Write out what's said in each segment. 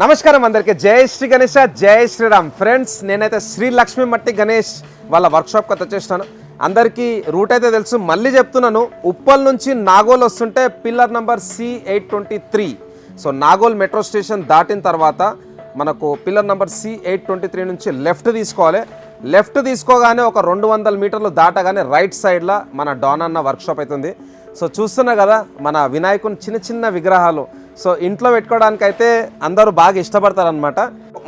నమస్కారం అందరికీ జై శ్రీ గణేష జై శ్రీరామ్ ఫ్రెండ్స్. నేనైతే శ్రీ లక్ష్మీ మట్టి గణేష్ వాళ్ళ వర్క్షాప్కి అయితే వచ్చేసినాను. అందరికీ రూట్ అయితే తెలుసు, మళ్ళీ చెప్తున్నాను. ఉప్పల్ నుంచి నాగోల్ వస్తుంటే pillar number C823. So Nagole metro station దాటిన తర్వాత మనకు పిల్లర్ నంబర్ C823 నుంచి లెఫ్ట్ తీసుకోవాలి. లెఫ్ట్ తీసుకోగానే ఒక 200 మీటర్లు దాటగానే రైట్ సైడ్లో మన డాన్ అన్న వర్క్షాప్ అవుతుంది. సో చూస్తున్నా కదా మన వినాయకుని చిన్న చిన్న విగ్రహాలు. సో ఇంట్లో పెట్టుకోవడానికి అయితే అందరూ బాగా ఇష్టపడతారనమాట.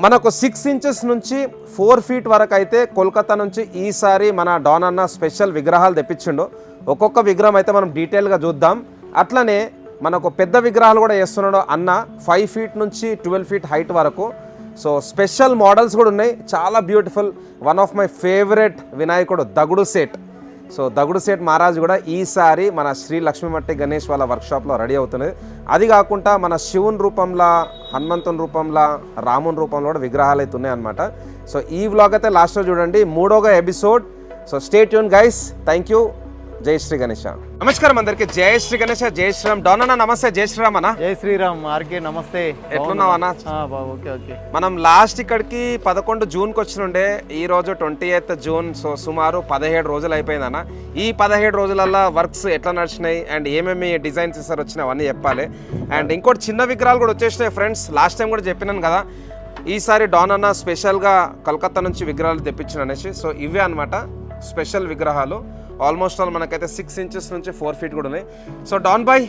మనకు 6 ఇంచెస్ నుంచి 4 ఫీట్ వరకు అయితే కోల్కతా నుంచి ఈసారి మన డాన్ అన్న స్పెషల్ విగ్రహాలు తెప్పించిండు. ఒక్కొక్క విగ్రహం అయితే మనం డీటెయిల్గా చూద్దాం. అట్లనే మనకు పెద్ద విగ్రహాలు కూడా చేస్తున్నాడు అన్న, 5 ఫీట్ నుంచి 12 ఫీట్ హైట్ వరకు. సో స్పెషల్ మోడల్స్ కూడా ఉన్నాయి, చాలా beautiful. One of my favourite వినాయకుడు దగుడు సేట్. సో దగుడు సేట్ మహారాజ్ కూడా ఈసారి మన శ్రీ లక్ష్మీ మట్టి గణేష్ వాళ్ళ వర్క్షాప్లో రెడీ అవుతున్నది. అది కాకుండా మన శివుని రూపంలో, హనుమంతుని రూపంలో, రాముని రూపంలో కూడా విగ్రహాలు అయితే ఉన్నాయి అనమాట. సో ఈ వ్లాగ్ అయితే లాస్ట్లో చూడండి, 3వ episode. So stay tune guys. Thank you. జై శ్రీ గణేష. నమస్కారం అందరికి. జై శ్రీ గణేష జై శ్రీరామ్. డాన్ అన్న నమస్తే. జై శ్రీరామ్ అన్న. జై శ్రీరామ్. ఆర్కే నమస్తే. ఎట్లున్నావు అన్న? ఓకే. మనం లాస్ట్ ఇక్కడికి 11 జూన్కి వచ్చినుండే, ఈ రోజు 28 జూన్. సో సుమారు 17 రోజులు అయిపోయింది అన్న. ఈ 17 రోజులల్లో వర్క్స్ ఎట్లా నడిచినాయి అండ్ ఏమేమి డిజైన్స్ ఇస్తారు వచ్చినాయి అవన్నీ చెప్పాలి. అండ్ ఇంకోటి చిన్న విగ్రహాలు కూడా వచ్చేసినాయి ఫ్రెండ్స్. లాస్ట్ టైం కూడా చెప్పినాను కదా, ఈసారి డాన్ అన్న స్పెషల్గా కలకత్తా నుంచి విగ్రహాలు తెప్పించిన అనేసి. సో ఇవే అనమాట స్పెషల్ విగ్రహాలు. ఆల్మోస్ట్ ఆల్ మనకైతే 6 ఇంచెస్ నుంచి 4 ఫీట్ కూడా ఉన్నాయి. సో డాన్ బాయ్,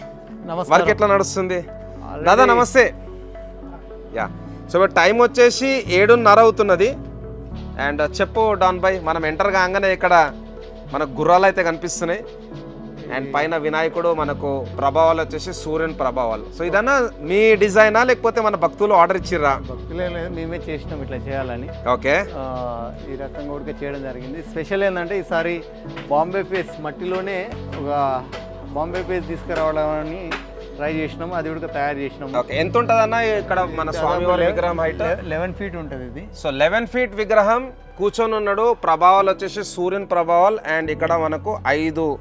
వర్క్ ఎట్లా నడుస్తుంది? దాదా నమస్తే. యా, సో టైం వచ్చేసి 7:30 అవుతున్నది. అండ్ చెప్పు డాన్ బాయ్, మనం ఎంటర్ కాగానే ఇక్కడ మనకు గుర్రాలు అయితే కనిపిస్తున్నాయి. అండ్ పైన వినాయకుడు, మనకు ప్రభావాలు వచ్చేసి సూర్యుని ప్రభావాలు. సో ఇదన్నా మీ డిజైనా లేకపోతే మన భక్తులు ఆర్డర్ ఇచ్చిర్రా? భక్తులే లేదు, మేమే చేసినాం ఇట్లా చేయాలని. ఓకే, ఈ రకంగా కూడా చేయడం జరిగింది. స్పెషల్ ఏంటంటే ఈసారి బాంబే ఫేస్ మట్టిలోనే ఒక బాంబే ఫేస్ తీసుకురావడాన్ని ట్రై చేసినాము. అది కూడా తయారు చేసినాము. ఓకే, ఎంత ఉంటుంది అన్న ఇక్కడ మన స్వామివారి విగ్రహం హైట్? 11 ఫీట్ ఉంటుంది ఇది. సో 11 ఫీట్ విగ్రహం కూర్చొని ఉన్నాడు. ప్రభావాలు వచ్చేసి సూర్యుని ప్రభావాలు. అండ్ ఇక్కడ మనకు 5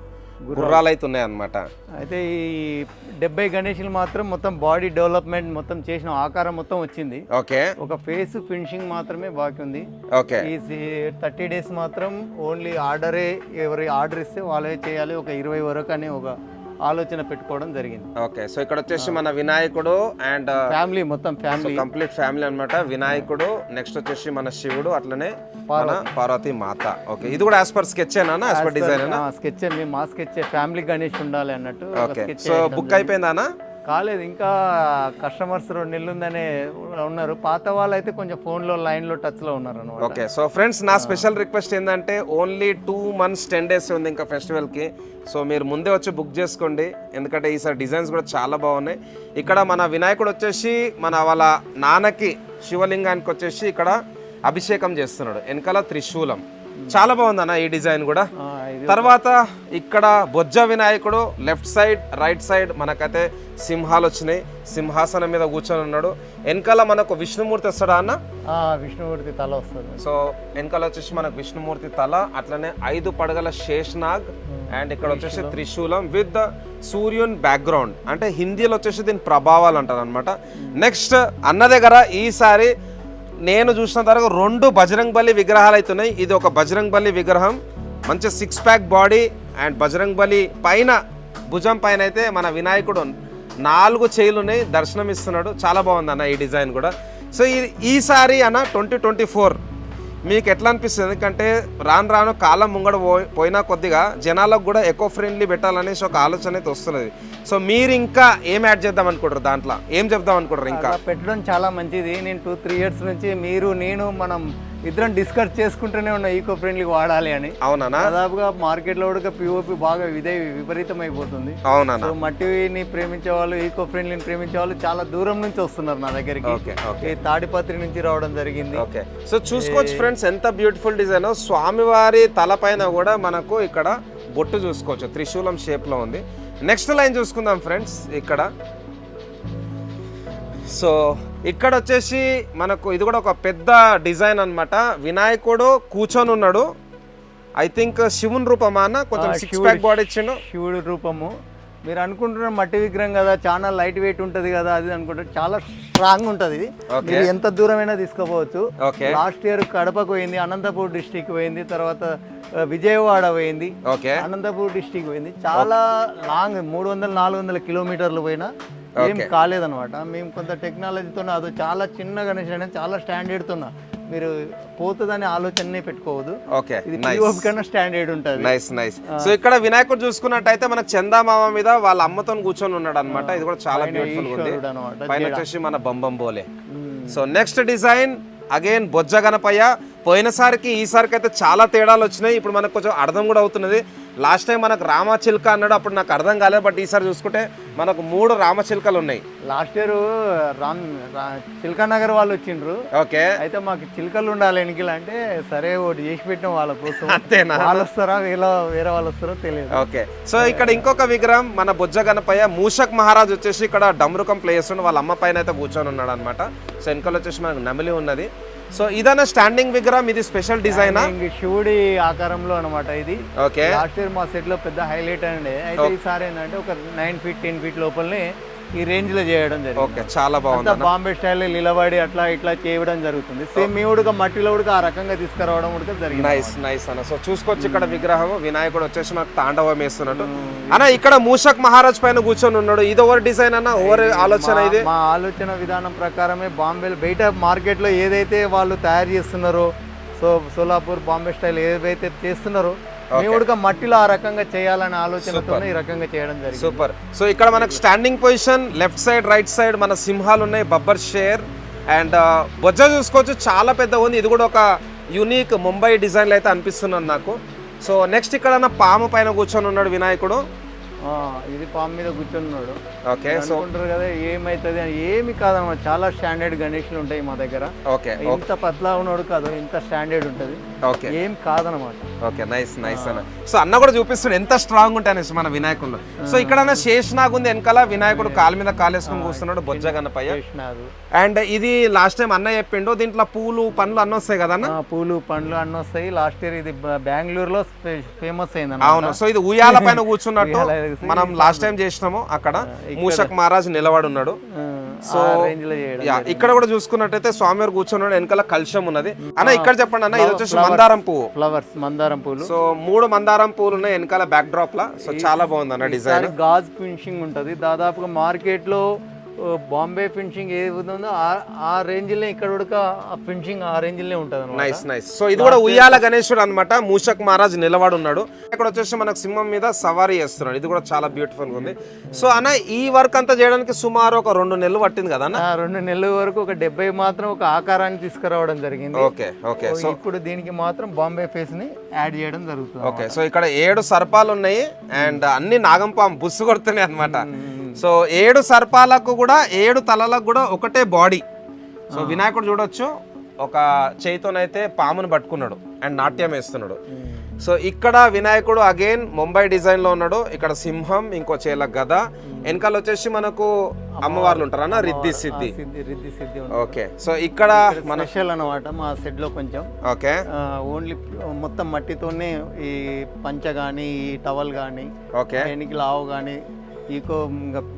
గుర్రాలు అయితే ఉన్నాయి అన్నమాట. అయితే ఈ 70 గణేషులు మాత్రం మొత్తం బాడీ డెవలప్మెంట్ మొత్తం చేసిన ఆకారం మొత్తం వచ్చింది. ఓకే, ఒక ఫేస్ ఫినిషింగ్ మాత్రమే బాకీ ఉంది. ఓకే, ఈ 30 డేస్ మాత్రం ఓన్లీ ఆర్డరే, ఎవరి ఆర్డర్ ఇస్తే వాళ్ళే చేయాలి. ఒక 20 వరకు అనే ఒక ఆలోచన పెట్టుకోవడం జరిగింది. ఓకే, సో ఇక్కడ వచ్చేసి మన వినాయకుడు అండ్ ఫ్యామిలీ, మొత్తం ఫ్యామిలీ, కంప్లీట్ ఫ్యామిలీ అన్నమాట. వినాయకుడు, నెక్స్ట్ వచ్చేసి మన శివుడు, అట్లనే పార్వతి మాత. ఓకే, ఇది కూడా యాజ్ పర్ స్కెచ్ ఏనా? యాజ్ పర్ డిజైన్ ఏనా? స్కెచ్, మా స్కెచ్ ఫ్యామిలీ గణేష్ ఉండాలి అన్నట్టు. ఓకే, సో బుక్ అయిపోయిందా? కాలేదు ఇంకా, కస్టమర్స్ 2 నెలలు ఉందనే ఉన్నారు. పాత వాళ్ళు అయితే కొంచెం ఫోన్లో లైన్లో టచ్లో ఉన్నారు అన్నమాట. ఓకే, సో ఫ్రెండ్స్ నా స్పెషల్ రిక్వెస్ట్ ఏంటంటే ఓన్లీ 2 months 10 days ఉంది ఇంకా ఫెస్టివల్కి. సో మీరు ముందే వచ్చి బుక్ చేసుకోండి, ఎందుకంటే ఈసారి డిజైన్స్ కూడా చాలా బాగున్నాయి. ఇక్కడ మన వినాయకుడు వచ్చేసి మన వాళ్ళ నాన్నకి శివలింగానికి వచ్చేసి ఇక్కడ అభిషేకం చేస్తున్నాడు. వెనకాల త్రిశూలం, చాలా బాగుందన్న ఈ డిజైన్ కూడా. తర్వాత ఇక్కడ బొజ్జ వినాయకుడు, లెఫ్ట్ సైడ్ రైట్ సైడ్ మనకైతే సింహాలు వచ్చినాయి. సింహాసనం మీద కూర్చొని ఉన్నాడు. వెనకాల మనకు విష్ణుమూర్తి వస్తాడా అన్న? విష్ణుమూర్తి తల వస్తుంది. సో వెనకాల వచ్చేసి మనకు విష్ణుమూర్తి తల, అట్లనే 5 పడగల శేషనాగ్. అండ్ ఇక్కడ వచ్చేసి త్రిశూలం విత్ సూర్యున్ బ్యాక్గ్రౌండ్. అంటే హిందీలో వచ్చేసి దీని ప్రభావాలు అంటారు అనమాట. నెక్స్ట్ అన్న దగ్గర ఈసారి నేను చూసిన తర్వాత 2 బజరంగ్ బలి విగ్రహాలు అవుతున్నాయి. ఇది ఒక బజరంగ్ బలి విగ్రహం, మంచి 6 ప్యాక్ బాడీ. అండ్ బజరంగ్ బలి పైన భుజం పైన అయితే మన వినాయకుడు 4 చేతులు ఉన్నాయి, దర్శనం ఇస్తున్నాడు. చాలా బాగుంది అన్న ఈ డిజైన్ కూడా. సో ఈసారి అన్న 2024 మీకు ఎట్లా అనిపిస్తుంది? ఎందుకంటే రాను కాలం ముంగడ పోయినా కొద్దిగా జనాలకు కూడా ఎకో ఫ్రెండ్లీ పెట్టాలనేసి ఒక ఆలోచన అయితే వస్తున్నది. సో మీరు ఇంకా ఏం యాడ్ చేద్దాం అనుకుంటారు? దాంట్లో ఏం చెప్దాం అనుకుంటారు? ఇంకా పెట్టడం చాలా మంచిది. నేను 2-3 years నుంచి నేను మనం ఇద్దరం డిస్కస్ చేసుకుంటూనే ఉన్నా ఈకో ఫ్రెండ్లీ వాడాలి అని. అవునా? దాదాపుగా మార్కెట్లో కూడా పిఓపి బాగా విపరీతం అయిపోతుంది. అవునా? మట్టిని ప్రేమించే వాళ్ళు, ఈకో ఫ్రెండ్లీని ప్రేమించే వాళ్ళు చాలా దూరం నుంచి వస్తున్నారు నా దగ్గరికి. తాడిపత్రి నుంచి రావడం జరిగింది. ఓకే, సో చూసుకోవచ్చు ఫ్రెండ్స్ ఎంత బ్యూటిఫుల్ డిజైన్. స్వామివారి తలపైన కూడా మనకు ఇక్కడ బొట్టు చూసుకోవచ్చు, త్రిశూలం షేప్ లో ఉంది. నెక్స్ట్ లైన్ చూసుకుందాం ఫ్రెండ్స్. ఇక్కడ సో ఇక్కడ వచ్చేసి మనకు ఇది కూడా ఒక పెద్ద డిజైన్ అన్నమాట. వినాయకుడు కూర్చొని ఉన్నాడు. ఐ థింక్ శివుని రూపమా అన్న? కొంచెం 6 ప్యాక్ బాడీ ఇచ్చిండు. శివుడు రూపము మీరు అనుకుంటున్న మట్టి విగ్రహం కదా, చాలా లైట్ వెయిట్ ఉంటుంది కదా అది అనుకుంటారు, చాలా స్ట్రాంగ్ ఉంటుంది ఇది. మీరు ఎంత దూరమైనా తీసుకోపోవచ్చు. లాస్ట్ ఇయర్ కడపకు పోయింది, అనంతపూర్ డిస్టిక్ పోయింది, తర్వాత విజయవాడ పోయింది, అనంతపూర్ డిస్టిక్ పోయింది. చాలా లాంగ్ 300-400 కిలోమీటర్లు పోయినా ఏం కాలేదనమాట. మేము కొంత టెక్నాలజీతో అది చాలా చిన్న గణేష్ అనేది చాలా స్టాండర్డ్తో మీరు పోతుందనే ఆలోచననే పెట్టుకోవద్దు. ఇది పిఓపి కన్నా స్టాండర్డ్ ఉంటుంది. Nice nice. సో ఇక్కడ వినాయకుడు చూసుకున్నట్టయితే మనకు చందామామ మీద వాళ్ళ అమ్మతో కూర్చొని ఉన్నాడు అనమాట. ఇది కూడా చాలా బ్యూటిఫుల్ ఉంది. పైన వచ్చేసి మన బంబం బోలే. సో నెక్స్ట్ డిజైన్ అగైన్ బొజ్జ గణపయ్య. పోయినసారికి ఈసారికి అయితే చాలా తేడాలు వచ్చినాయి. ఇప్పుడు మనకు కొంచెం అర్థం కూడా అవుతున్నది. లాస్ట్ టైం మనకు రామచిలుక అన్నాడు, అప్పుడు నాకు అర్థం కాలేదు. బట్ ఈసారి చూసుకుంటే మనకు 3 రామచిలుకలు ఉన్నాయి. లాస్ట్ ఇయర్ చిల్కా నగర్ వాళ్ళు వచ్చిండ్రు. ఓకే, అయితే మాకు చిలుకలు ఉండాలి ఎన్నికలు అంటే సరే ఒకటి చేసి పెట్టినాం వాళ్ళ కోసం. అంతేనా? వాళ్ళు వస్తారా వేరే వాళ్ళు వస్తారో తెలియదు. ఓకే, సో ఇక్కడ ఇంకొక విగ్రహం మన బొజ్జ గణపయ్య. మూషక్ మహారాజ్ వచ్చేసి ఇక్కడ డమ్రుకం ప్లే చేస్తుండే, వాళ్ళ అమ్మ పైన అయితే కూర్చొని ఉన్నాడు అనమాట. సో వెనకాల వచ్చేసి మనకు నమిలి ఉన్నది. సో ఇదన్న స్టాండింగ్ విగ్రహం, ఇది స్పెషల్ డిజైన్ శివుడి ఆకారంలో అనమాట ఇది. ఓకే, లాస్ట్ ఇయర్ మా సెట్ లో పెద్ద హైలైట్ అండి. అయితే ఈసారి ఏంటంటే ఒక 9 feet 10 feet లోపలనే ఈ రేంజ్ లో చేయడం జరిగింది. ఓకే, చాలా బాగుంది. బాంబే స్టైల్ నిలబడి అట్లా ఇట్లా చేయడం జరుగుతుంది. సేమ్ మీ ఉడక మట్టిలో ఉడక ఆ రకంగా తీసుకురావడం ఉడక జరిగింది. నైస్ నైస్ అన్న. సో చూసుకోవచ్చు ఇక్కడ విగ్రహం వినాయకుడు వచ్చేసి మనకు తాండవం వేస్తున్నట్టు అన్న. ఇక్కడ మూషక్ మహారాజ్ పైన కూర్చొని ఉన్నాడు. ఇది ఓవర్ డిజైన్ అన్న, ఓవర్ ఆలోచన. ఇది మా ఆలోచన విధానం ప్రకారమే బాంబే బయట మార్కెట్ లో ఏదైతే వాళ్ళు తయారు చేస్తున్నారో, సోలాపూర్ బాంబే స్టైల్ ఏదైతే చేస్తున్నారో మేము మట్టిలో ఆ రకంగా చేయాలనే ఆలోచనతో ఈ రకంగా చేయడం జరిగింది. సూపర్. సో ఇక్కడ మనకు standing position left side right side మన సింహాలు ఉన్నాయి, బబ్బర్ షేర్ అండ్ బొజ్జ చూసుకోవచ్చు చాలా పెద్ద ఉంది. ఇది కూడా ఒక యూనిక్ ముంబై డిజైన్లో అయితే అనిపిస్తున్నాను నాకు. సో నెక్స్ట్ ఇక్కడ పాము పైన కూర్చొని ఉన్నాడు వినాయకుడు. ఇది పాము మీద కూర్చొని ఉన్నాడు. ఓకే, సో అనుకుంటారు కదా ఏమైతుంది అని. ఏమి కాదన్నమాట, చాలా స్టాండర్డ్ గణేష్లు ఉంటాయి మా దగ్గర. ఓకే, ఇంత పతలా ఉన్నాడు కాదు, ఇంత స్టాండర్డ్ ఉంటుంది. ఓకే, ఏం కాదనమాట. ఓకే, నైస్ నైస్ అన్న. సో అన్న కూడా చూపిస్తుంది ఎంత స్ట్రాంగ్ ఉంటాయి మన వినాయకుడు. సో ఇక్కడ శేషనాగ్ ఉంది వెనకాల, వినాయకుడు కాలు మీద కాలేసుకుని కూర్చున్నాడు బొజ్జ గణపయ్య. అండ్ ఇది లాస్ట్ టైం అన్న చెప్పిండు, దీంట్లో పూలు పండ్లు అన్న వస్తాయి కదా అన్న? పూలు పండ్లు అన్న వస్తాయి. లాస్ట్ ఇయర్ ఇది బెంగళూరులో ఫేమస్ అయింది. అవును. సో ఇది ఉయ్యాల పైన కూర్చున్నట్టు మనం లాస్ట్ టైం చేసినాము. అక్కడ మూషక్ మహారాజ్ నిలబడి ఉన్నాడు. సో ఇక్కడ కూడా చూసుకున్నట్టయితే స్వామివారు కూర్చున్నాడు, వెనకాల కలశం ఉన్నది అన్న. ఇక్కడ చెప్పండి అన్న, ఇది వచ్చేసి మందారం పువ్వు. ఫ్లవర్స్ మందారం పూలు. సో 3 మందారం పూలు ఉన్నాయి వెనకాల బ్యాక్ డ్రాప్ లా. సో చాలా బాగుంది అన్న డిజైన్. గాజ్ ఫినిషింగ్ ఉంటది. దాదాపుగా మార్కెట్ లో బాంబే ఫినిషింగ్ ఏ ఉందో ఆ రేంజ్ లో ఇక్కడ కూడా ఫినిషింగ్ ఆ రేంజ్ లో ఉంటది. Nice nice. సో ఇది కూడా ఉయ్యాల గణేశుడు అనమాట. మూషక్ మహారాజ్ నిలబడి ఉన్నాడు. ఇక్కడ వచ్చేసి మనకు సింహం మీద సవారీ చేస్తున్నాడు. ఇది కూడా చాలా బ్యూటిఫుల్ గా ఉంది. సో అన్న ఈ వర్క్ అంతా చేయడానికి సుమారు ఒక 2 నెలలు పట్టింది కదా అన్న? 2 నెలల వరకు ఒక 70 మాత్రం ఒక ఆకారాన్ని తీసుకురావడం జరిగింది. Okay okay. సో ఇప్పుడు దీనికి మాత్రం బాంబే ఫేస్ ని యాడ్ చేయడం జరుగుతుంది. ఓకే, సో ఇక్కడ 7 సర్పాలు ఉన్నాయి అండ్ అన్ని నాగంపాము బుస్సు కొడుతున్నాయి అనమాట. సో 7 సర్పాలకు కూడా 7 తలలకు కూడా ఒకటే బాడీ. సో వినాయకుడు చూడొచ్చు, ఒక చేతితోనైతే పామును పట్టుకున్నాడు అండ్ నాట్యం వేస్తున్నాడు. సో ఇక్కడ వినాయకుడు అగైన్ ముంబై డిజైన్ లో ఉన్నాడు. ఇక్కడ సింహం, ఇంకో చేల గద, వెనకాల వచ్చేసి మనకు అమ్మవార్లు ఉంటారు అన్న, రిద్ది సిద్ధి. ఓకే, సో ఇక్కడ మన స్పెషల్ అన్నమాట మా సెట్ లో కొంచెం. ఓకే, ఓన్లీ మొత్తం మట్టితోనే ఈ పంచ గానీ ఈ టవల్ గానీ ఓకే ఎన్నికలు ఆవు గానీ ఈకో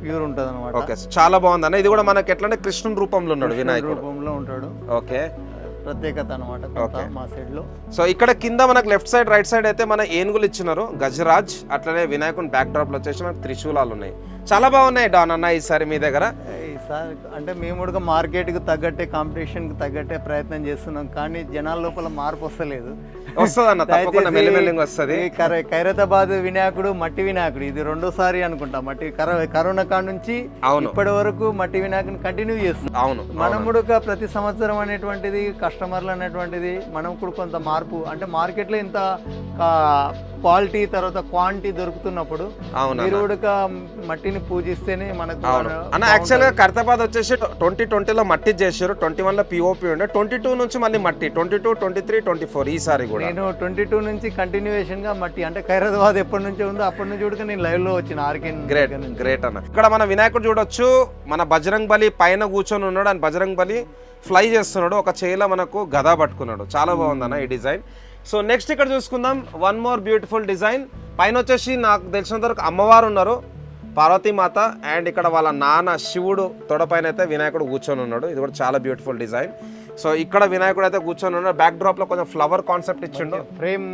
ప్యూర్ ఉంటది అనమాట. ఓకే, చాలా బాగుంది అన్న. ఇది కూడా మనకి ఎట్లా కృష్ణుని రూపంలో ఉన్నాడు, వినాయకుడు రూపంలో ఉంటాడు. ఓకే, ప్రత్యేకత అనమాట మా సైడ్ లో. సో ఇక్కడ కింద మనకు లెఫ్ట్ సైడ్ రైట్ సైడ్ అయితే మన ఏనుగులు ఇచ్చినారు, గజరాజ్. అట్లనే వినాయకుని బ్యాక్ డ్రాప్ లో వచ్చేసి మనకు త్రిశూలాలు ఉన్నాయి. చాలా బాగున్నాయి డాన్ అన్న ఈసారి మీ దగ్గర. ఈసారి అంటే మేము కూడా మార్కెట్ కి తగ్గట్టే కాంపిటీషన్ కి తగ్గట్టే ప్రయత్నం చేస్తున్నాం, కానీ జనాల లోపల మార్పు వస్తలేదు. వస్తుందన్న, తప్పకుండా మెల్లిమెల్లిగా వస్తుంది. ఖైరతాబాద్ వినాయకుడు మట్టి వినాయకుడు ఇది 2వ అనుకుంటా. మట్టి కరోనా కాడ నుంచి ఇప్పటి వరకు మట్టి వినాయకుని కంటిన్యూ చేస్తున్నాం. అవును, మనం కూడా ప్రతి సంవత్సరం అనేటువంటిది కస్టమర్లు అనేటువంటిది మనం కూడా కొంత మార్పు అంటే మార్కెట్ లో ఇంత క్వాలిటీ తర్వాత క్వాంటిటీ దొరుకుతున్నప్పుడు మీరు కూడా మట్టిని పూజిస్తేనే మనకు. అన్న యాక్చువల్ గా ఖైరతాబాద్ వచ్చేసి 2020లో మట్టి చేశారు, 21లో పిఓపి ఉండే, 22 నుంచి మళ్ళీ మట్టి, 22, 23, 24 ఈసారి కూడా. నేను 22 నుంచి కంటిన్యూయేషన్ గా మట్టి అంటే ఖైరతాబాద్ ఎప్పటి నుంచి ఉందో అప్పటి నుంచి కూడా నేను లైవ్ లో వచ్చిన ఆర్కెన్. గ్రేట్ గ్రేట్ అన్న. ఇక్కడ మన వినాయకుడు చూడొచ్చు, మన బజరంగ్ బలి పైన కూర్చొని ఉన్నాడు అండ్ బజరంగ్ బలి ఫ్లై చేస్తున్నాడు, ఒక చేయిలో మనకు గదా పట్టుకున్నాడు. చాలా బాగుంది అన్న ఈ డిజైన్. సో నెక్స్ట్ ఇక్కడ చూసుకుందాం, వన్ మోర్ బ్యూటిఫుల్ డిజైన్. పైన వచ్చేసి నాకు తెలిసినంత వరకు అమ్మవారు ఉన్నారు, పార్వతీమాత అండ్ ఇక్కడ వాళ్ళ నాన్న శివుడు తొడపైన అయితే వినాయకుడు కూర్చొని ఉన్నాడు. ఇది కూడా చాలా బ్యూటిఫుల్ డిజైన్. సో ఇక్కడ వినాయకుడు అయితే కూర్చొని ఉన్నాడు. బ్యాక్ డ్రాప్ లో కొంచెం ఫ్లవర్ కాన్సెప్ట్ ఇచ్చిండు. ఫ్రేమ్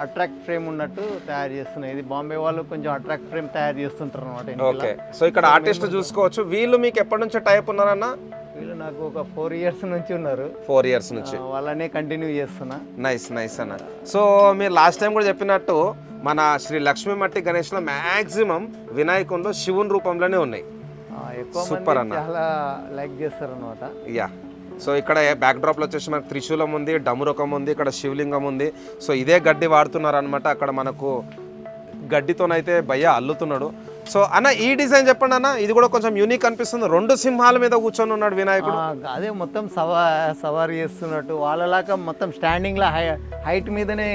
అట్రాక్ట్ ఫ్రేమ్ ఉన్నట్టు తయారు చేస్తున్నాయి. ఇది బాంబే వాళ్ళు కొంచెం అట్రాక్ట్ ఫ్రేమ్ తయారు చేస్తుంటారు అనమాట. ఓకే, సో ఇక్కడ ఆర్టిస్ట్ చూసుకోవచ్చు. వీళ్ళు మీకు ఎప్పటి నుంచి టైప్ ఉన్నారన్న? వీళ్ళు నాకు ఒక 4 years నుంచి ఉన్నారు. 4 years నుంచి వాళ్ళనే కంటిన్యూ చేస్తున్నా. నైస్ అన్న. సో మీరు లాస్ట్ టైం కూడా చెప్పినట్టు మన శ్రీ లక్ష్మీ మట్టి గణేష్ లో మాక్సిమం వినాయకుడు శివుని రూపంలోనే ఉన్నాయి. ఎక్కువ సూపర్ అన్న, చాలా లైక్ చేస్తారు అనమాట. యా. సో ఇక్కడ బ్యాక్ డ్రాప్ లో వచ్చేసి మనకు త్రిశూలం ఉంది, డమురకం ఉంది, ఇక్కడ శివలింగం ఉంది. సో ఇదే గడ్డి వాడుతున్నారు అనమాట. అక్కడ మనకు గడ్డితోనైతే భయ్య అల్లుతున్నాడు. సో అన్న ఈ డిజైన్ చెప్పండి అన్న, ఇది కూడా కొంచెం యూనిక్ అనిపిస్తుంది. 2 సింహాల మీద కూర్చొని ఉన్నాడు వినాయకుడు. అదే మొత్తం సవారీ చేస్తున్నట్టు వాళ్ళలాగా మొత్తం స్టాండింగ్ లా హైట్ మీదనే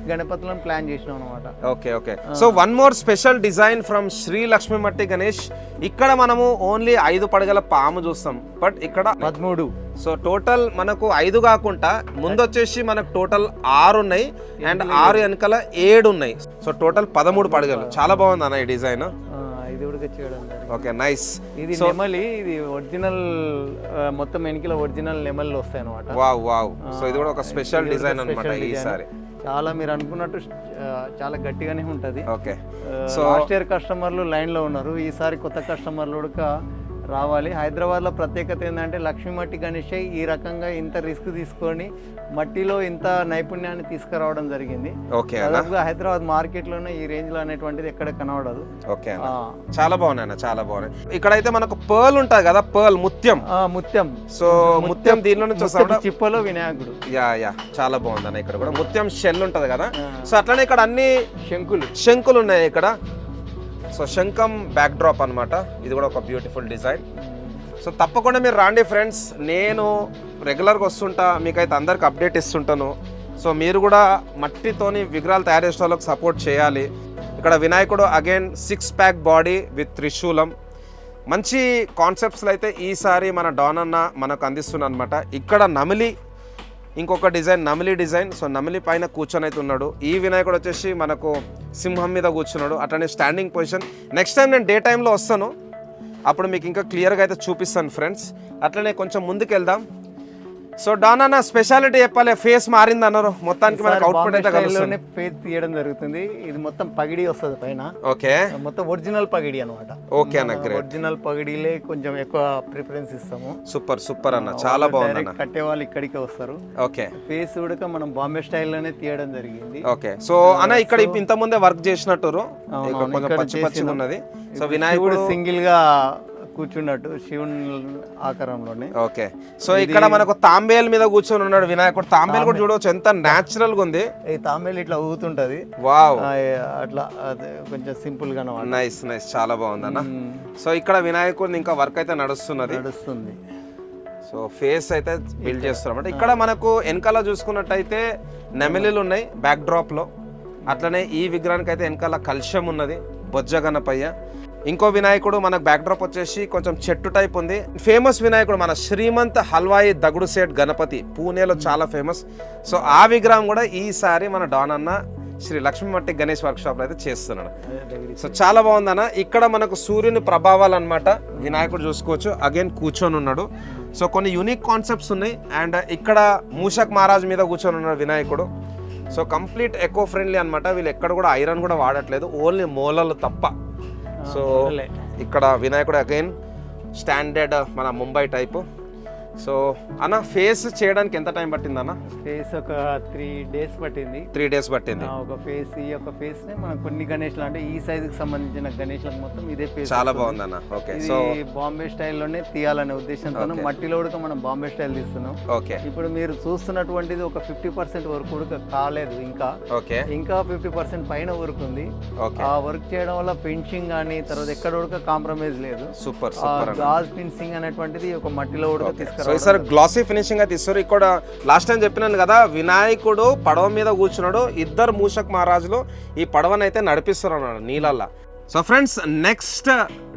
గణపతులను ప్లాన్ చేసినాం అనమాట. Okay. So one more special design from Shri Lakshmi మట్టి గణేష్. ఇక్కడ మనము ఓన్లీ 5 పడగల పాము చూస్తాం, బట్ ఇక్కడ 13. సో టోటల్ మనకు 5 కాకుండా ముందు వచ్చేసి మనకు టోటల్ 6 ఉన్నాయి అండ్ 6 వెనకాల 7 ఉన్నాయి. సో టోటల్ 13 పడగలు. చాలా బాగుంది అన్న ఈ డిజైన్. ఇది కూడా చేయడం. Okay, nice. ఇది నెమలి, ఇది ఒరిజినల్ మొత్తం వెనకల ఒరిజినల్ నెమళ్ళు వస్తాయి అనమాట. వావ్. సో ఇది కూడా ఒక స్పెషల్ డిజైన్ అన్నమాట ఈసారి. చాలా మీరు అనుకున్నట్టు చాలా గట్టిగానే ఉంటది. ఓకే. సో లాస్ట్ ఇయర్ కస్టమర్లు లైన్ లో ఉన్నారు. ఈసారి కొత్త కస్టమర్లు కూడా రావాలి. హైదరాబాద్లో ప్రత్యేకత ఏంటంటే లక్ష్మీ మట్టి గణేష్ ఈ రకంగా ఇంత రిస్క్ తీసుకొని మట్టిలో ఇంత నైపుణ్యాన్ని తీసుకురావడం జరిగింది. దాదాపుగా హైదరాబాద్ మార్కెట్లోనే ఈ రేంజ్ లో అనేటువంటిది ఎక్కడ కనబడదు. ఓకే, చాలా బాగున్నాయి, చాలా బాగున్నాయి. ఇక్కడైతే మనకు పర్ల్ ఉంటుంది కదా, పర్ల్ ముత్యం. సో ముత్యం దీనిలో నుంచి చిప్పలో వినాయకుడు. యా చాలా బాగుంది అన్న. ఇక్కడ కూడా ముత్యం షెల్ ఉంటది కదా. సో అట్లనే ఇక్కడ అన్ని శంకులు ఉన్నాయి ఇక్కడ. సో శంఖం బ్యాక్ డ్రాప్ అనమాట. ఇది కూడా ఒక బ్యూటిఫుల్ డిజైన్. సో తప్పకుండా మీరు రాండి ఫ్రెండ్స్. నేను రెగ్యులర్గా వస్తుంటా, మీకైతే అందరికి అప్డేట్ ఇస్తుంటాను. సో మీరు కూడా మట్టితోని విగ్రహాలు తయారు చేసే వాళ్ళకి సపోర్ట్ చేయాలి. ఇక్కడ వినాయకుడు అగైన్ 6 pack బాడీ విత్ త్రిశూలం. మంచి కాన్సెప్ట్స్లో అయితే ఈసారి మన డాన్ అన్న మనకు అందిస్తున్నా అనమాట. ఇక్కడ నమిలి ఇంకొక డిజైన్, నమిలి డిజైన్. సో నమిలి పైన కూర్చొని అయితే ఉన్నాడు. ఈ వినాయకుడు వచ్చేసి మనకు సింహం మీద కూర్చున్నాడు. అట్లనే స్టాండింగ్ పొజిషన్. నెక్స్ట్ టైం నేను డే టైంలో వస్తాను, అప్పుడు మీకు ఇంకా క్లియర్గా అయితే చూపిస్తాను ఫ్రెండ్స్. అట్లనే కొంచెం ముందుకు వెళ్దాం. సో డాన్ అన్న స్పెషాలిటీ చెప్పాలి. ఫేస్ మారింది అన్నారు, మొత్తానికి మనకు అవుట్పుట్ అయితే కలుస్తుంది. ఫేస్ తీయడం జరుగుతుంది. ఇది మొత్తం పగిడి వస్తుంది పైన. ఓకే, మొత్తం ఒరిజినల్ పగిడి అనమాట. ఓకే అన్న, ఒరిజినల్ పగిడిలే కొంచెం ఎక్కువ ప్రిఫరెన్స్ ఇస్తాము. సూపర్ అన్న, చాలా బాగుంది. కట్టే వాళ్ళు ఇక్కడికే వస్తారు. ఓకే, ఫేస్ కూడా మనం బాంబే స్టైల్లోనే తీయడం జరిగింది. ఓకే. సో అన్న ఇక్కడ ఇంత ముందే వర్క్ చేసినట్టు కొంచెం పచ్చి ఉన్నది. సో వినాయకుడు సింగిల్ గా కూర్చున్నట్టు శివుని ఆకారంలోనే. ఓకే. సో ఇక్కడ మనకు తాంబేల్ మీద కూర్చొని ఉన్నాడు వినాయకుడు. తాంబేల్ కూడా చూడవచ్చు ఎంత న్యాచురల్ గా ఉంది. ఈ తాంబేల్ ఇట్లా ఊగుతుంటది. వావ్, అట్లా కొంచెం సింపుల్ గా. నైస్ చాలా బాగుంది అన్న. సో ఇక్కడ వినాయకుడు ఇంకా వర్క్ అయితే నడుస్తుంది. సో ఫేస్ అయితే బిల్డ్ చేస్తున్నారు. ఇక్కడ మనకు వెనకాల చూసుకున్నట్టయితే నెమలిలు ఉన్నాయి బ్యాక్ డ్రాప్ లో. అట్లనే ఈ విగ్రహానికి అయితే వెనకాల కలశం ఉన్నది, బొజ్జ గణపయ్య. ఇంకో వినాయకుడు మనకు బ్యాక్ డ్రాప్ వచ్చేసి కొంచెం చెట్టు టైప్ ఉంది. ఫేమస్ వినాయకుడు మన శ్రీమంత్ హల్వాయి దగుడు సేట్ గణపతి, పూణేలో చాలా ఫేమస్. సో ఆ విగ్రహం కూడా ఈసారి మన డాన్ అన్న శ్రీ లక్ష్మీ మట్టి గణేష్ వర్క్ షాప్ లో అయితే చేస్తున్నాడు. సో చాలా బాగుందన్న. ఇక్కడ మనకు సూర్యుని ప్రభావాలు అనమాట. వినాయకుడు చూసుకోవచ్చు, అగైన్ కూర్చొని ఉన్నాడు. సో కొన్ని యూనిక్ కాన్సెప్ట్స్ ఉన్నాయి. అండ్ ఇక్కడ మూషక్ మహారాజ్ మీద కూర్చొని ఉన్నాడు వినాయకుడు. సో కంప్లీట్ ఎకో ఫ్రెండ్లీ అనమాట. వీళ్ళు ఎక్కడ కూడా ఐరన్ కూడా వాడట్లేదు, ఓన్లీ మూలలు తప్ప. సో ఇక్కడ వినాయకుడు అగైన్ స్టాండర్డ్ మన ముంబై టైపు. సో అన్న ఫేస్ చేయడానికి ఎంత టైం పట్టింది అన్న? ఫేస్ ఒక 3 days పట్టింది. 3 days పట్టింది. ఒక ఫేస్, ఈ యొక్క ఫేస్ ని మనం కొన్ని గణేష్లు అంటే ఈ సైజ్ కి సంబంధించిన గణేష్లకు మొత్తం ఇదే ఫేస్. చాలా బాగుంది అన్న. ఓకే. సో బాంబే స్టైల్లోనే తీయాలనే ఉద్దేశంతో మట్టిలో కూడా మనం బాంబే స్టైల్ తీస్తున్నాం. ఓకే. ఇప్పుడు మీరు చూస్తున్నటువంటిది ఒక 50% వరకు కూడా కాలేదు ఇంకా. ఓకే. ఇంకా 50% పైన వర్క్ ఉంది. ఆ వర్క్ చేయడం వల్ల ఫినిషింగ్ కానీ తర్వాత ఎక్కడ కూడా కాంప్రమైజ్ లేదు. సూపర్ గాజ్ ఫినిషింగ్ అనేటువంటిది ఒక మట్టిలో కూడా తీసుకురా. సార్ గ్లాసీ ఫినిషింగ్ అయితే ఇస్తారు. ఇక్కడ లాస్ట్ టైం చెప్పినాను కదా, వినాయకుడు పడవ మీద కూర్చున్నాడు, 2 మూషక్ మహారాజులు ఈ పడవనైతే నడిపిస్తున్నారు నీళ్ళల్లో. సో ఫ్రెండ్స్ నెక్స్ట్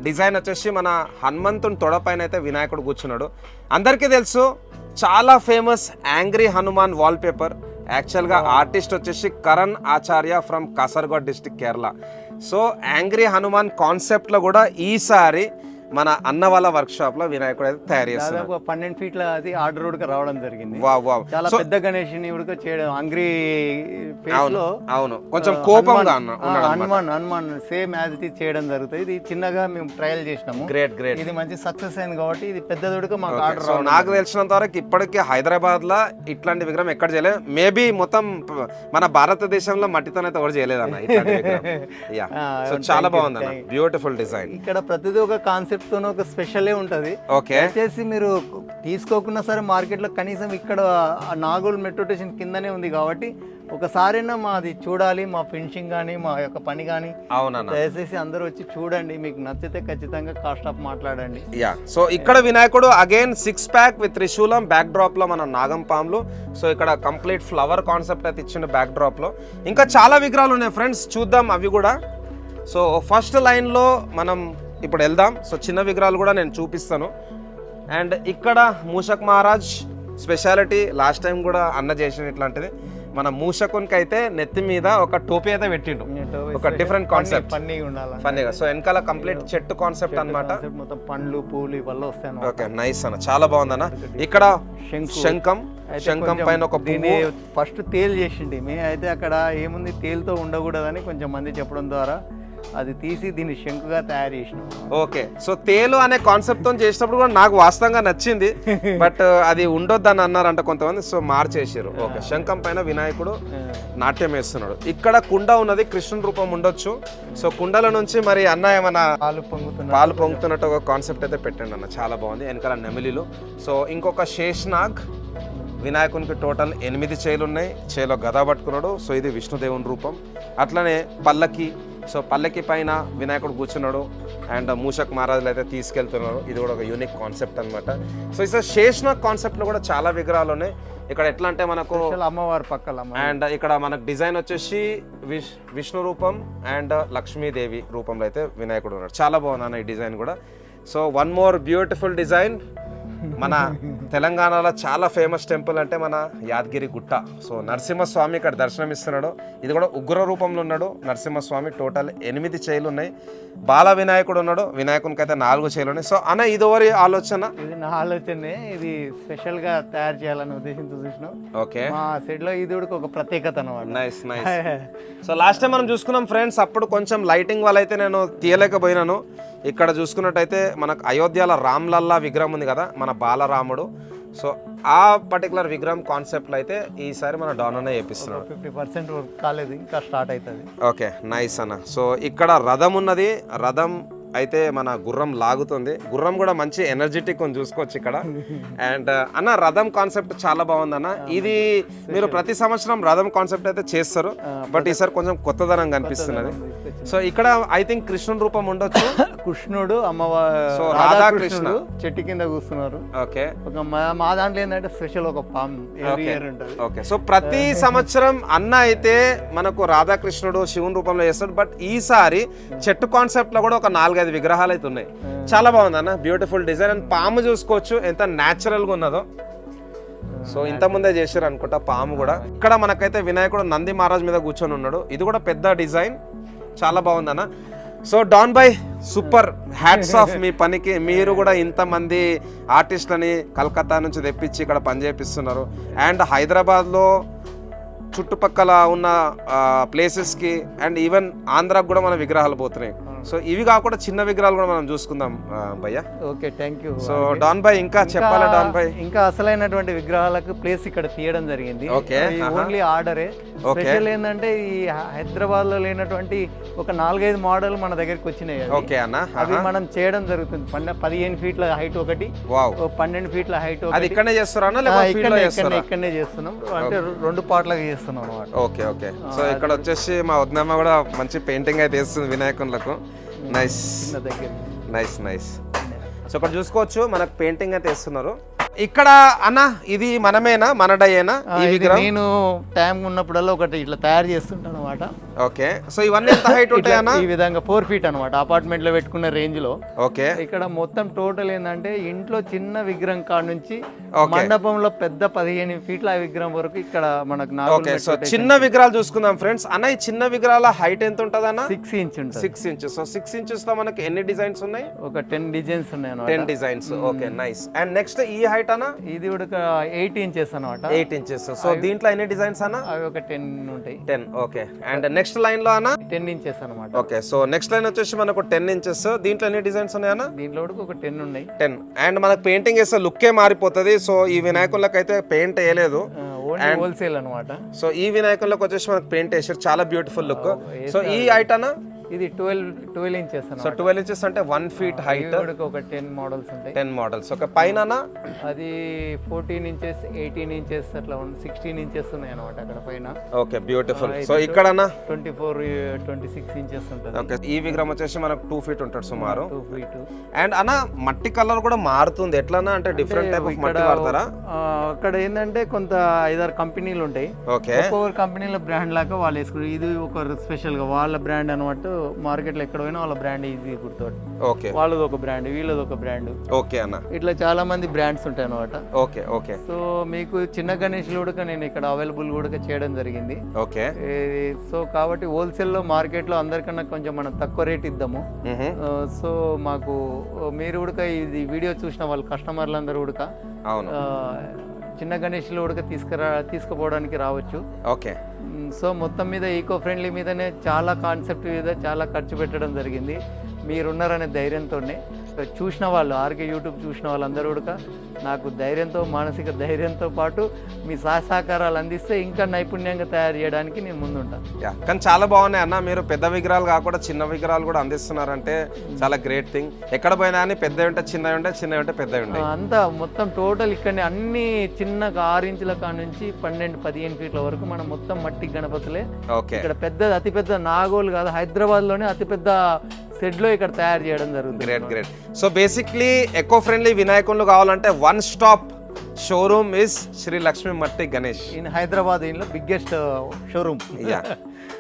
డిజైన్ వచ్చేసి మన హనుమంతుని తొడపైన అయితే వినాయకుడు కూర్చున్నాడు. అందరికీ తెలుసు చాలా famous angry Hanuman wallpaper. యాక్చువల్గా ఆర్టిస్ట్ వచ్చేసి Karan Acharya from Kasaragod district Kerala. So angry Hanuman కాన్సెప్ట్లో కూడా ఈసారి మన అన్న వాళ్ళ వర్క్ షాప్ లో వినాయకుడు అయితే తయారు చేస్తారు. దాదాపు 12 ఫీట్ల అది ఆర్డర్ ఉడక రావడం జరిగింది. చాలా సో పెద్ద గణేష్ని ఉడక చేయడం అంగ్రీ ఫేస్ లో అవును కొంచెం కోపంగా Hanuman same as it is చేయడం జరుగుతుంది. ఇది చిన్నగా మేము ట్రయల్ చేసినాము. గ్రేట్ ఇది మంచి సక్సెస్ అయింది కాబట్టి ఇది పెద్ద ఉడక మాకు ఆర్డర్. సో నాకు తెలిసినంత వరకు ఇప్పటికీ హైదరాబాద్ లో ఇట్లాంటి విగ్రహం ఎక్కడ చేయలేదు. మేబీ మొత్తం మన భారతదేశంలో మట్టితోనైతే కూడా చేయలేదు అన్న ఇట్లాంటి విగ్రహం. సో చాలా బాగుంది అన్న, బ్యూటిఫుల్ డిజైన్. ఇక్కడ ప్రతిదీ ఒక కాన్సెప్ట్ తోనే ఒక స్పెషల్ ఉంటుంది. ఓకే వచ్చేసి మీరు తీసుకోకున్నా సరే మార్కెట్ లో కనీసం ఇక్కడ నాగోల్ మెట్రో స్టేషన్ కిందనే ఉంది కాబట్టి ఒకసారైనా మాది చూడాలి, మా ఫినిషింగ్ కానీ మా యొక్క పని కానీ. అవునన్నా, దయచేసి అందరూ వచ్చి చూడండి, మీకు నచ్చితే ఖచ్చితంగా కాస్ట్ ఆఫ్ మాట్లాడండి. సో ఇక్కడ వినాయకుడు అగైన్ 6 ప్యాక్ విత్ త్రిశూలం బ్యాక్ డ్రాప్ లో మన నాగం పాములు. సో ఇక్కడ కంప్లీట్ ఫ్లవర్ కాన్సెప్ట్ అయితే ఇచ్చిన బ్యాక్ డ్రాప్ లో. ఇంకా చాలా విగ్రహాలు ఉన్నాయి ఫ్రెండ్స్, చూద్దాం అవి కూడా. సో ఫస్ట్ లైన్ లో మనం ఇప్పుడు వెళ్దాం. సో చిన్న విగ్రహాలు కూడా నేను చూపిస్తాను. అండ్ ఇక్కడ మూషక్ మహారాజ్ స్పెషాలిటీ లాస్ట్ టైం కూడా అన్న చేసిన ఇట్లాంటిది. మన మూషకునికి అయితే నెత్తి మీద ఒక టోపీ అయితే పెట్టిండు, ఒక డిఫరెంట్ కాన్సెప్ట్, ఫన్నీగా. సో వెనకాల కంప్లీట్ చెట్టు కాన్సెప్ట్ అన్నమాట, మొత్తం పండ్లు పూలు వల్ల వస్తాయి. ఓకే నైస్ అన్న, చాలా బాగుందన్న. ఇక్కడ శంఖం పైన ఒక దీన్ని ఫస్ట్ తేలు చేసిండి. అయితే అక్కడ ఏముంది, తేలుతో ఉండకూడదని కొంచెం మంది చెప్పడం ద్వారా అది తీసి దీన్ని శంకుగా తయారు చేసినాం. ఓకే, సో తేలు అనే కాన్సెప్ట్ తో చేసినప్పుడు కూడా నాకు వాస్తవంగా నచ్చింది, బట్ అది ఉండొద్దని అన్నారంట కొంతమంది, సో మార్చేసారు. ఓకే, శంఖం పైన వినాయకుడు నాట్యం వేస్తున్నాడు. ఇక్కడ కుండ ఉన్నది, కృష్ణుని రూపం ఉండొచ్చు. సో కుండల నుంచి మరి అన్న ఏమన్నా పాలు పొంగుతున్నట్టు ఒక కాన్సెప్ట్ అయితే పెట్టండి అన్న, చాలా బాగుంది. వెనకాల నెమిలిలు. సో ఇంకొక శేష్నాగ్ వినాయకునికి టోటల్ 8 చేలు ఉన్నాయి, చేలో గద పట్టుకున్నాడు. సో ఇది విష్ణుదేవుని రూపం. అట్లనే పల్లకి, సో పల్లకి పైన వినాయకుడు కూర్చున్నాడు అండ్ మూషక్ మహారాజులు అయితే తీసుకెళ్తున్నారు. ఇది కూడా ఒక యూనిక్ కాన్సెప్ట్ అనమాట. సో ఈ శేష్నాగ్ కాన్సెప్ట్లో కూడా చాలా విగ్రహాలు ఉన్నాయి. ఇక్కడ ఎట్లా అంటే మనకు అమ్మవారి పక్కల అండ్ ఇక్కడ మనకు డిజైన్ వచ్చేసి విష్ణు రూపం అండ్ లక్ష్మీదేవి రూపంలో అయితే వినాయకుడు ఉన్నాడు. చాలా బాగుంది అన్న ఈ డిజైన్ కూడా. So one more beautiful design. మన తెలంగాణలో చాలా ఫేమస్ టెంపుల్ అంటే మన యాదగిరి గుట్ట. సో నరసింహస్వామి ఇక్కడ దర్శనమిస్తున్నాడు. ఇది కూడా ఉగ్ర రూపంలో ఉన్నాడు నరసింహస్వామి. టోటల్ 8 చేలు ఉన్నాయి. బాల వినాయకుడు ఉన్నాడు, వినాయకునికి అయితే 4 చేలు ఉన్నాయి. సో అన్న ఇది ఎవరి ఆలోచన? ఇది నా ఆలోచనే. ఇది స్పెషల్ గా తయారు చేయాలనే ఉద్దేశంతో చూసినాం. ఓకే, మా సైడ్ లో ఇది ఒక ప్రత్యేకత అన్నమాట. Nice nice. So last time మనం చూసుకున్నాం ఫ్రెండ్స్, అప్పుడు కొంచెం లైటింగ్ వల్ల అయితే నేను తీయలేకపోయినాను. ఇక్కడ చూసుకున్నట్టయితే మనకు అయోధ్యలో రామ్లల్లా విగ్రహం ఉంది కదా, మన బాలరాముడు. సో ఆ పర్టికులర్ విగ్రహం కాన్సెప్ట్లో అయితే ఈసారి మన డాన్ అనే చేపిస్తున్నాడు. 50% వర్క్ కాలేదు, ఇంకా స్టార్ట్ అవుతుంది. ఓకే నైస్ అన్న. సో ఇక్కడ రథం ఉన్నది, రథం అయితే మన గుర్రం లాగుతుంది. గుర్రం కూడా మంచి ఎనర్జెటిక్ అని చూసుకోవచ్చు ఇక్కడ. అండ్ అన్న రథం కాన్సెప్ట్ చాలా బాగుంది అన్న. ఇది మీరు ప్రతి సంవత్సరం రథం కాన్సెప్ట్ అయితే చేస్తారు, బట్ ఈసారి కొంచెం కొత్తదనం కనిపిస్తున్నది. సో ఇక్కడ ఐ థింక్ కృష్ణుని రూపం ఉండొచ్చు. కృష్ణుడు అమ్మవారు, సో రాధాకృష్ణ చెట్టు కింద కూర్చున్నారు. ఓకే, ఒక మా దాంట్లో ఏంటంటే స్పెషల్ ఒక పామ్ ఉంటుంది. ఓకే, సో ప్రతి సంవత్సరం అన్న అయితే మనకు రాధాకృష్ణుడు శివుని రూపంలో చేస్తాడు, బట్ ఈసారి చెట్టు కాన్సెప్ట్ లో కూడా ఒక 4-5 విగ్రహాలు అయితే ఉన్నాయి. చాలా బాగుంది అన్న, బ్యూటిఫుల్ డిజైన్. అండ్ పాము చూసుకోవచ్చు ఎంత న్యాచురల్ గా ఉన్నదో. సో ఇంత ముందే చేశారు అనుకుంటా పాము కూడా. ఇక్కడ మనకైతే వినాయకుడు నంది మహారాజ్ మీద కూర్చొని ఉన్నాడు. ఇది కూడా పెద్ద డిజైన్, చాలా బాగుంది అన్న. So don boy super, hats off మీ పనికి. మీరు కూడా ఇంతమంది ఆర్టిస్టులని కలకత్తా నుంచి తెప్పించి ఇక్కడ పనిచేపిస్తున్నారు. అండ్ హైదరాబాద్లో చుట్టుపక్కల ఉన్న ప్లేసెస్కి అండ్ ఈవెన్ ఆంధ్రాకు కూడా మన విగ్రహాలు పోతున్నాయి. సో ఇవి కాకుండా చిన్న విగ్రహాలు కూడా మనం చూసుకుందాం భయ్య. Okay, thank you. So don బాయ్ ఇంకా చెప్పాలా? డాన్ బాయ్ ఇంకా అసలైనటువంటి విగ్రహాలకు ప్లేస్ ఇక్కడ తీయడం జరిగింది. Okay, only ఆర్డరే. స్పెషల్ ఏంటంటే ఈ హైదరాబాద్ లో లేనటువంటి ఒక 4-5 మోడల్ మన దగ్గరికి వచ్చినాయి. ఓకే అన్న, అవి మనం చేయడం జరుగుతుంది. 15 ఫీట్ల హైట్ ఒకటి, 12 ఫీట్ల హైట్ ఒకటి. ఇక్కడనే చేస్తారా? ఇక్కడనే చేస్తున్నాం, అంటే 2 పార్ట్లుగా చేస్తున్నాం అన్నమాట. Okay okay. సో ఇక్కడ వచ్చేసి మా వదినమ్మ కూడా మంచి పెయింటింగ్ అయితే వేస్తుంది వినాయకులకు. Nice nice nice. సో ఇక్కడ చూసుకోవచ్చు మనకు పెయింటింగ్ అయితే వేస్తున్నారు. ఇక్కడ అన్న ఇది మనమేనా మనడయేనా ఈ విగ్రహం? నేను టైం ఉన్నప్పుడల్లా ఒకటి ఇట్లా తయారు చేస్తుంటాను అనమాట. ఓకే, సో ఇవన్నీ ఎంత హైట్ ఉంటాయి అన్న? ఈ విధంగా 4 feet అనమాట, అపార్ట్మెంట్ లో పెట్టుకున్న రేంజ్ లో. ఓకే, ఇక్కడ మొత్తం టోటల్ ఏంటంటే ఇంట్లో చిన్న విగ్రహం కాడ నుంచి మండపంలో పెద్ద 15 feet ఆ విగ్రహం వరకు ఇక్కడ మనకు ఓకే. సో చిన్న విగ్రహాలు చూసుకుందాం ఫ్రెండ్స్. అన్న ఈ చిన్న విగ్రహాల హైట్ ఎంత ఉంటుంది అన్న? 6 inch ఉంటుంది. 6 inches. సో 6 inches లో మనకి ఎన్ని డిజైన్స్ ఉన్నాయి? ఒక 10 డిజైన్స్ ఉన్నాయి అన్నమాట. 10 designs. Okay, nice. And next ఈ హైట్ అన్న? ఇది కూడా 8 inches అన్నమాట. 8 inches. సో దీంట్లో ఎన్ని డిజైన్స్ అన్న? అవి ఒక 10 ఉంటాయి. 10. ఓకే. అండ్ నెక్స్ట్ లైన్ లో అన్న 10 inches అన్నమాట. ఓకే, సో నెక్స్ట్ లైన్ వచ్చేసి మనకు 10 inches. దీంట్లో ఎన్ని డిజైన్స్ ఉన్నాయి అన్న? దీంట్లో కూడా ఒక 10 ఉన్నాయి. 10. అండ్ మనకు పెయింటింగ్ వేస్తే లుక్కే మారిపోతుంది. సో ఈ వినాయకులకు అయితే పెయింట్ వేయలేదు, హోల్సేల్ అన్నమాట. సో ఈ వినాయకులకు వచ్చేసి మనకు పెయింట్ వేసారు, చాలా బ్యూటిఫుల్ లుక్. సో ఈ హైట్ అన్న? ఇది 12 inches అన్నమాట. సో 12 inches అంటే 1 feet హైట్. ఒక 10 మోడల్స్ ఉంటాయి. 10 మోడల్స్. ఒక పైన అది 14 inches, 18 inches అట్లా 16 inches ఉన్నాయి అన్నమాట అక్కడ పైన. Okay, beautiful. సో ఇక్కడ 24, 26 inches ఉంటుంది. ఓకే, ఈ విగ్రహం వచ్చేసి మనకు 2 feet ఉంటాడు సుమారు. 2 feet. అండ్ అన్న మట్టి కలర్ కూడా మారుతుంది ఎట్లన్నా? అంటే డిఫరెంట్ టైప్ ఆఫ్ మట్టి వాడతారా? అక్కడ ఏంటంటే కొంత 5-6 కంపెనీలు ఉంటాయి. ఓకే, ఒక్కొక్క కంపెనీల బ్రాండ్ లాగా వాళ్ళు వేసుకుంటారు. ఇది ఒక స్పెషల్ గా వాళ్ళ బ్రాండ్ అన్నమాట. మార్కెట్ లో ఎక్కడ పోయినా వాళ్ళ బ్రాండ్ ఈజీ గుర్తు. ఓకే, వాళ్ళది ఒక బ్రాండ్, వీళ్ళది ఒక బ్రాండ్. ఓకే అన్న, ఇట్లా చాలా మంది బ్రాండ్స్ ఉంటాయి అన్నమాట. Okay, okay. సో మీకు చిన్న గణేష్ కూడా నేను ఇక్కడ అవైలబుల్ కూడా చేయడం జరిగింది. ఓకే, సో కాబట్టి హోల్సేల్ లో మార్కెట్ లో అందరికన్నా కొంచెం మనం తక్కువ రేట్ ఇద్దాము. సో మాకు మీరు కూడా ఇది వీడియో చూసిన వాళ్ళు కస్టమర్లు అందరూ కూడా అవును చిన్న గణేష్లు కూడా తీసుకుపోవడానికి రావచ్చు. ఓకే, సో మొత్తం మీద ఈకో ఫ్రెండ్లీ మీదనే చాలా కాన్సెప్ట్ మీద చాలా ఖర్చు పెట్టడం జరిగింది. మీరున్నారనే ధైర్యంతోనే చూసిన వాళ్ళు ఆర్కే యూట్యూబ్ చూసిన వాళ్ళందరూ కూడా నాకు ధైర్యంతో, మానసిక ధైర్యంతో పాటు మీ సహకారాలు అందిస్తే ఇంకా నైపుణ్యంగా తయారు చేయడానికి నేను ముందుంటాను. కానీ చాలా బాగున్నాయి అన్న. మీరు పెద్ద విగ్రహాలు కాకుండా చిన్న విగ్రహాలు కూడా అందిస్తున్నారంటే చాలా గ్రేట్ థింగ్. ఎక్కడ పోయినా అని పెద్దవి ఉంటే చిన్నవి ఉంటాయి, చిన్నవి ఉంటే పెద్దవి ఉంటాయి. అంతా మొత్తం టోటల్ ఇక్కడ అన్ని చిన్నగా 6 ఇంచుల కాడ నుంచి 12-15 feet వరకు మనం మొత్తం మట్టి గణపతులే. ఓకే, ఇక్కడ అతిపెద్ద నాగోల్ కాదు, హైదరాబాద్ లోనే అతిపెద్ద సెడ్ లో ఇక్కడ తయారు చేయడం జరుగుతుంది. Great great. So basically eco friendly వినాయకులు కావాలంటే one stop showroom is Shri Lakshmi మట్టి Ganesh in Hyderabad in biggest showroom. Yeah,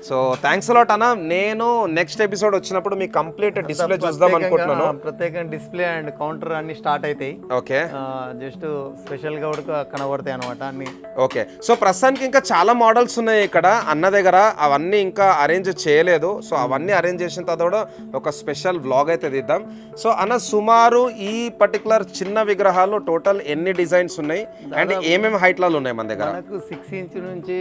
so thanks a lot అన్న. నేను నెక్స్ట్ ఎపిసోడ్ వచ్చినప్పుడు మీ కంప్లీట్ డిస్ప్లే చూద్దాం అనుకుంటున్నాను. ప్రత్యేకంగా డిస్ప్లే అండ్ కౌంటర్ అన్ని స్టార్ట్ అవుతాయి. ఓకే, జస్ట్ స్పెషల్ గా కూడా కనబడతాయి అనమాట అన్ని. ఓకే, సో ప్రస్తుతానికి ఇంకా చాలా మోడల్స్ ఉన్నాయి ఇక్కడ అన్న దగ్గర, అవన్నీ ఇంకా అరేంజ్ చేయలేదు. సో అవన్నీ అరేంజ్ చేసిన తర్వాత కూడా ఒక స్పెషల్ వ్లాగ్ అయితే తీద్దాం. సో అన్న సుమారు ఈ పర్టికులర్ చిన్న విగ్రహాలు టోటల్ ఎన్ని డిజైన్స్ ఉన్నాయి అండ్ ఏమేమి హైట్లలో ఉన్నాయి మన దగ్గర? మనకు 6 inch నుంచి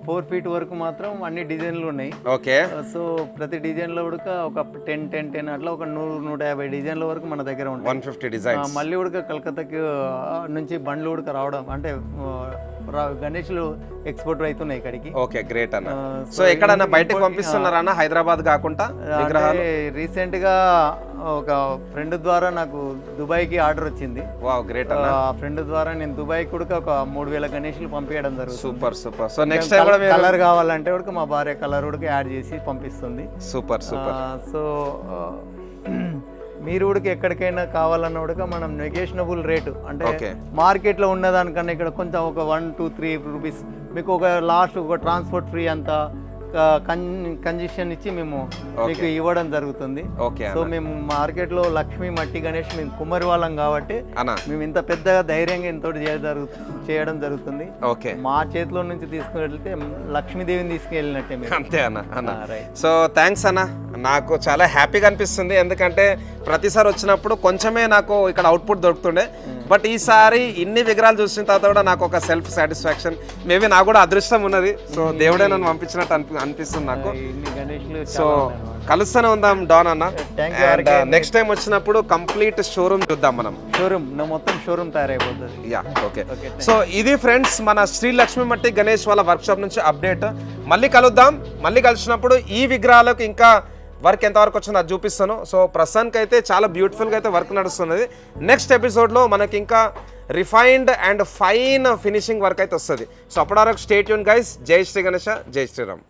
4 feet వరకు మాత్రం అన్ని డిజైన్లు ఉన్నాయి. ఓకే, సో ప్రతి డిజైన్ లో కూడా ఒక 10 అట్లా ఒక 100-150 డిజైన్ల వరకు మన దగ్గర ఉంటాయి. 150 డిజైన్స్. మళ్ళీ కూడా కలకత్తాకి నుంచి బండ్లు కూడా రావడం అంటే గణేష్లు ఎక్స్పోర్ట్ అవుతున్నాయి ఇక్కడికి. ఓకే, గ్రేట్ అన్న. సో ఎక్కడన్నా బయటకు పంపిస్తున్నారా అన్న హైదరాబాద్ కాకుండా విగ్రహాలు? రీసెంట్ గా ఒక ఫ్రెండ్ ద్వారా నాకు దుబాయ్ కి ఆర్డర్ వచ్చింది. వావ్, గ్రేట్ అన్న. ఆ ఫ్రెండ్ ద్వారా నేను దుబాయ్ కూడా ఒక 3000 గణేష్లు పంపించడం జరుగుతుంది. Super super. So next time కూడా కలర్ కావాలంటే కూడా మా భార్య కలర్ కూడా యాడ్ చేసి పంపిస్తుంది. Super super. సో మీరు కూడా ఎక్కడికైనా కావాలన్నా కూడా మనం నెగోషియబుల్ రేటు అంటే మార్కెట్లో ఉన్నదానికన్నా ఇక్కడ కొంచెం ఒక 1-2-3 రూపీస్ మీకు ఒక లాస్ట్ ఒక ట్రాన్స్పోర్ట్ ఫ్రీ అంతా కన్జెషన్ ఇచ్చి మేము మీకు ఇవ్వడం జరుగుతుంది. సో మేము మార్కెట్ లో లక్ష్మీ మట్టి గణేష్ మేము కుమ్మరి వాళ్ళం కాబట్టి మేము ఇంత పెద్దగా ధైర్యంగా ఎంతో చేయడం జరుగుతుంది. మా చేతిలో నుంచి తీసుకున్నట్లయితే లక్ష్మీదేవిని తీసుకెళ్ళినట్టే. అంతే అన్న. సో థ్యాంక్స్ అన్న. నాకు చాలా హ్యాపీగా అనిపిస్తుంది, ఎందుకంటే ప్రతిసారి వచ్చినప్పుడు కొంచెమే నాకు ఇక్కడ అవుట్పుట్ దొరుకుతుండే. బట్ ఈసారి ఇన్ని విగ్రహాలు చూసిన తర్వాత కూడా నాకు ఒక సెల్ఫ్ సాటిస్ఫాక్షన్, మేబీ నాకు కూడా అదృష్టం ఉన్నది. సో దేవుడే నన్ను పంపించినట్టు అనిపిస్తుంది నాకు. సో కలుస్తూనే ఉందాం డాన్ అన్న. అండ్ నెక్స్ట్ టైం వచ్చినప్పుడు కంప్లీట్ షోరూమ్ చూద్దాం మనం. మొత్తం షోరూమ్ తయారైపోతుంది. Yeah, okay. సో ఇది ఫ్రెండ్స్ మన శ్రీ లక్ష్మీ మట్టి గణేష్ వాళ్ళ వర్క్షాప్ నుంచి అప్డేట్. మళ్ళీ కలుద్దాం. మళ్ళీ కలిసినప్పుడు ఈ విగ్రహాలకు ఇంకా వర్క్ ఎంతవరకు వచ్చిందో అది చూపిస్తాను. సో ప్రస్తుతానికి అయితే చాలా బ్యూటిఫుల్గా అయితే వర్క్ నడుస్తున్నది. నెక్స్ట్ ఎపిసోడ్లో మనకి ఇంకా refined and fine finishing work అయితే వస్తుంది. సో అప్పటి వరకు స్టే ట్యూన్ గైస్. జై శ్రీ గణేష, జై శ్రీరామ్.